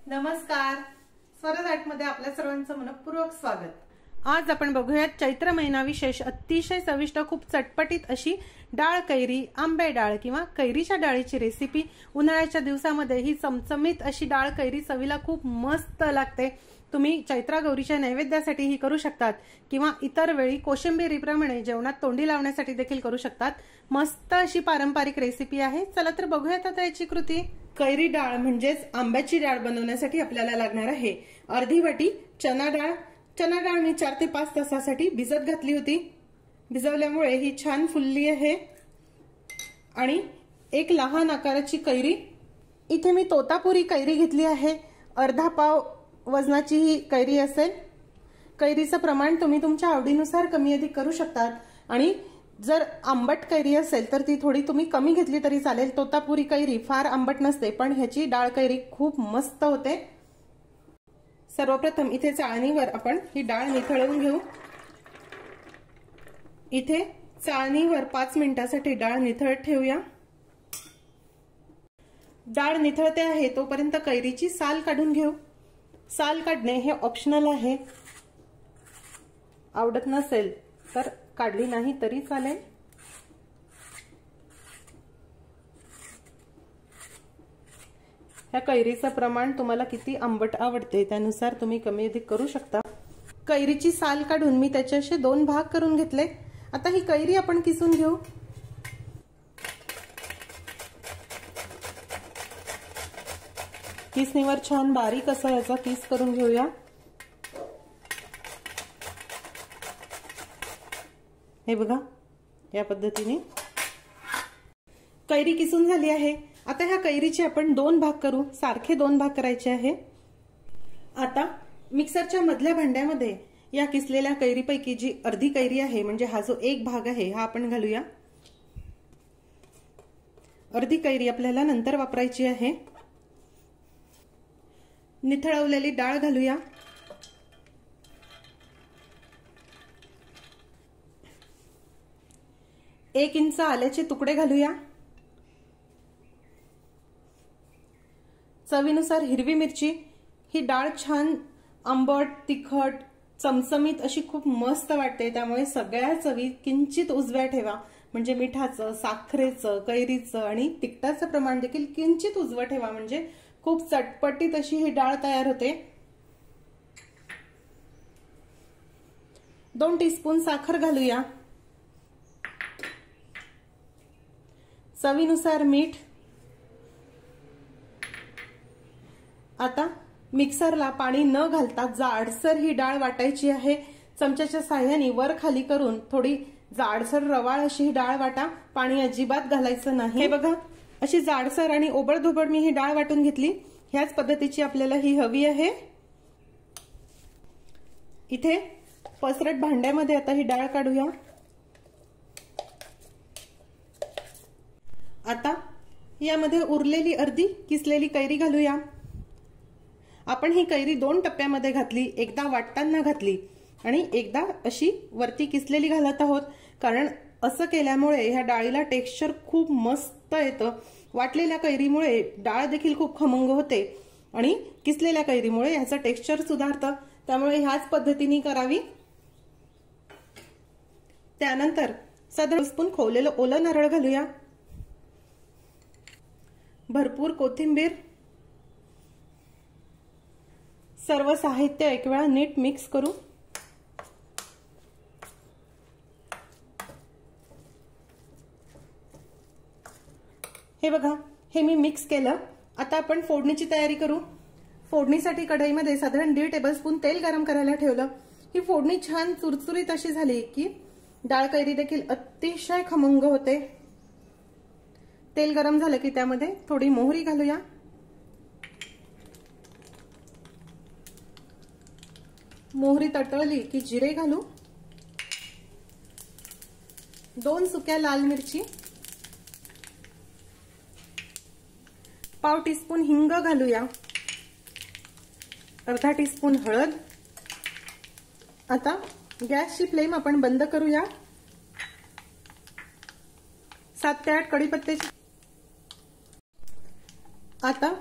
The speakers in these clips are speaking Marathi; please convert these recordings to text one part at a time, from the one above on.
नमस्कार, स्वराज आर्टमध्ये आपल्या सर्वांचं मनपूर्वक स्वागत। आज आपण बघूयात चैत्र महिना विशेष अतिशय चविष्ट खूप चटपटीत अशी डाळ कैरी आंबे डाळ किंवा कैरीच्या डाळीची रेसिपी। उन्हाळ्याच्या दिवसामध्ये ही चमचमीत अशी डाळ कैरी चवीला खूप मस्त लागते। तुम्ही चैत्र गौरीच्या नैवेद्यासाठी ही करू शकतात किंवा इतर वेळी कोशिंबिरीप्रमाणे जेवणात तोंडी लावण्यासाठी देखील करू शकतात। मस्त अशी पारंपरिक रेसिपी आहे। चला तर बघूयात आता याची कृती। कैरी डाळ म्हणजेच आंब्याची डाळ बनवण्यासाठी आपल्याला लागणार आहे अर्धी वाटी चना डाळ। चना डाळ मी 4 ते 5 तासासाठी भिजत घातली होती। भिजवल्यामुळे ही छान फुलली आहे। आणि एक लहान आकाराची कैरी, इथे मी तोतापुरी कैरी घेतली आहे। अर्धा पाव वजनाची ही कैरी असेल। कैरीचं प्रमाण तुम्ही तुमच्या आवडीनुसार कमी अधिक करू शकतात आणि जर आंबट कैरी असेल तर ती थोडी तुम्ही कमी घेतली तरी चालेल। तोतापुरी कैरी फार आंबट नसते, पण ह्याची डाळ कैरी खूप मस्त होते। सर्वप्रथम इथे चाळणीवर आपण ही डाळ निथळून घेऊ। इथे चाळणीवर 5 मिनिटांसाठी डाळ निथळत ठेवूया। डाळ निथळते आहे तोपर्यंत कैरीची साल काढून घेऊ। साल काढणे हे ऑप्शनल आहे, आवडत नसेल तर काढली नाही तरी चालेल। ह्या कैरीचं प्रमाण तुम्हाला किती आंबट आवडते त्यानुसार तुम्ही कमी अधिक करू शकता। कैरीची साल काढून मी त्याचे असे 2 भाग करून घेतले। आता ही कैरी आपण किसून घेऊ। किसणीवर छान बारीक असा याचा किस करून घेऊया। हे बघा, या पद्धतीने कैरी किसून झाली आहे। आता ह्या कैरीचे आपण 2 भाग करू, सारखे 2 भाग करायचे आहे। आता मिक्सरच्या मधल्या भांड्यामध्ये या किसलेल्या कैरीपैकी जी अर्धी कैरी आहे म्हणजे हा जो एक भाग आहे हा आपण घालूया। अर्धी कैरी आपल्याला नंतर वापरायची आहे। निथळवलेली डाळ घालूया। एक इंच आल्याचे तुकडे घालूया। चवीनुसार हिरवी मिरची। ही डाळ छान आंबट तिखट चमचमीत अशी खूप मस्त वाटते, त्यामुळे सगळ्या चवी किंचित उजव्या ठेवा। म्हणजे मिठाचं, साखरेचं, कैरीचं आणि तिखटाचं प्रमाण देखील किंचित उजवं ठेवा, म्हणजे खूप चटपटीत अशी ही डाळ तयार होते। 2 टीस्पून साखर घालूया। चवीनुसार मीठ। आता मिक्सरला पाणी न घालता जाडसर ही डाळ वाटायची आहे। चमच्याच्या साहाय्याने वर खाली करून थोडी जाडसर रवाळ अशी ही डाळ वाटा, पाणी अजिबात घालायचं नाही। हे बघा, अशी जाडसर आणि ओबडधोबड मी ही डाळ वाटून घेतली। ह्याच पद्धतीची आपल्याला ही हवी आहे। इथे पसरट भांड्यामध्ये आता ही डाळ काढूया। आता यामध्ये उरलेली अर्धी किसलेली कैरी घालूया। आपण ही कैरी 2 टप्प्यामध्ये घातली, एकदा वाटताना घातली आणि एकदा अशी वरती किसलेली घालत आहोत, कारण असं केल्यामुळे ह्या डाळीला टेक्स्चर खूप मस्त येतं। वाटलेल्या कैरीमुळे डाळ देखील खूप खमंग होते आणि किसलेल्या कैरीमुळे ह्याचं टेक्स्चर सुधारतं, त्यामुळे ह्याच पद्धतीने करावी। त्यानंतर साधारण स्पून खोवलेलं ओलं नारळ घालूया। भरपूर कोथिंबीर। सर्व साहित्य एक वेळा नीट मिक्स करू। हे बघा, हे मी मिक्स केलं। आता आपण फोडणीची तयारी करू। फोडणीसाठी कढईमध्ये साधारण 1.5 टेबलस्पून तेल गरम करायला ठेवलं। ही फोडणी छान चुरचुरीत अशी झाली की डाळ कैरी देखील अतिशय खमंग होते। तेल गरम झालं की त्यामध्ये थोडी मोहरी घालूया। मोहरी तडतडली की जिरे घालू। 2 सुक्या लाल मिरची। पाव टीस्पून हिंग घालूया। अर्धा टीस्पून हळद। आता गॅसची फ्लेम आपण बंद करूया। 7 ते 8 कढीपत्त्याची। आता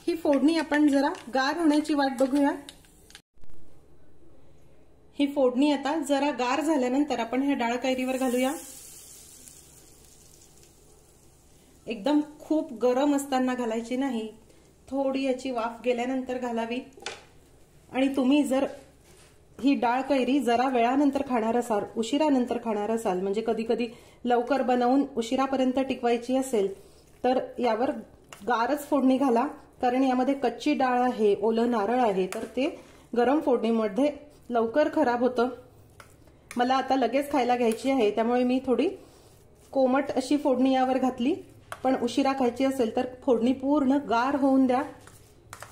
ही फोडणी आपण जरा गार होण्याची वाट बघूया। ही फोडणी आता जरा गार झाल्यानंतर आपण ह्या डाळ कैरीवर घालूया। एकदम खूप गरम असताना घालायची नाही, थोडी याची वाफ गेल्यानंतर घालावी। आणि तुम्ही जर ही डाळ कैरी जरा वेळानंतर खाणार असाल, उशिरानंतर खाणार असाल, म्हणजे कधी कधी लवकर बनवून उशिरापर्यंत टिकवायची असेल तर यावर गारच फोडणी घाला, कारण यामध्ये कच्ची डाळ आहे, ओलं नारळ आहे, तर ते गरम फोडणीमध्ये लवकर खराब होतं। मला आता लगेच खायला घ्यायची आहे, त्यामुळे मी थोडी कोमट अशी फोडणी यावर घातली। पण उशिरा खायची असेल तर फोडणी पूर्ण गार होऊन द्या।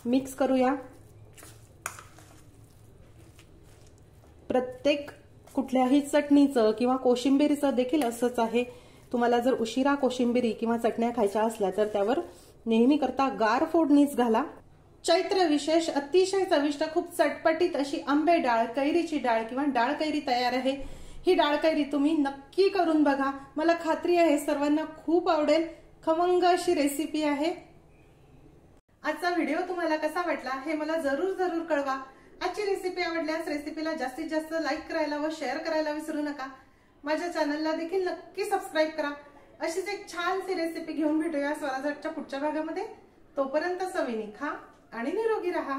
मिक्स करूया। प्रत्येक कुठल्याही चटणीचं किंवा कोशिंबिरीचं देखील असंच आहे। तुम्हाला जर उशिरा कोशिंबिरी किंवा चटण्या खायच्या असल्या तर त्यावर नेहमी करता गार फोडणीच घाला। चैत्र विशेष अतिशय चविष्ट खूप चटपटीत अशी आंबे डाळ, कैरीची डाळ किंवा डाळ कैरी तयार आहे। ही डाळ कैरी तुम्ही नक्की करून बघा, मला खात्री आहे सर्वांना खूप आवडेल। खमंग अशी रेसिपी आहे। आजचा व्हिडिओ तुम्हाला कसा वाटला हे मला जरूर जरूर कळवा। आजची रेसिपी आवडल्यास रेसिपीला जास्तीत जास्त लाईक करायला व शेअर करायला विसरू नका। माझ्या चॅनलला देखील नक्की सबस्क्राईब करा। अशीच एक छानशी रेसिपी घेऊन भेटूया स्वराजच्या पुढच्या भागामध्ये। तोपर्यंत चवीने खा आणि निरोगी राहा।